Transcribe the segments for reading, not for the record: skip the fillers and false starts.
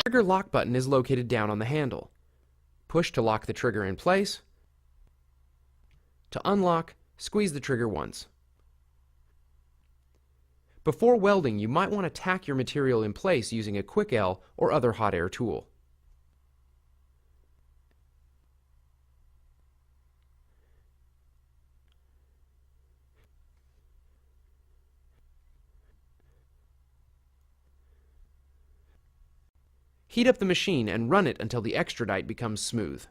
trigger lock button is located down on the handle. Push to lock the trigger in place. To unlock, squeeze the trigger once. Before welding, you might want to tack your material in place using a quick L or other hot air tool. Heat up the machine and run it until the extradite becomes smooth.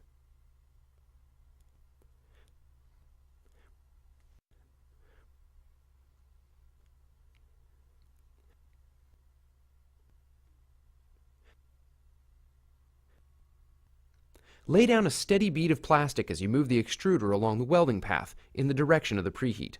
Lay down a steady bead of plastic as you move the extruder along the welding path in the direction of the preheat.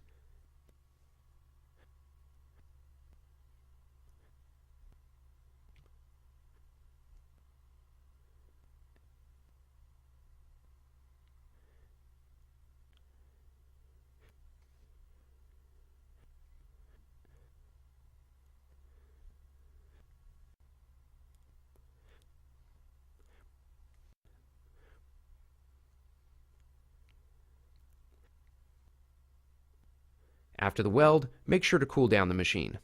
After the weld, make sure to cool down the machine.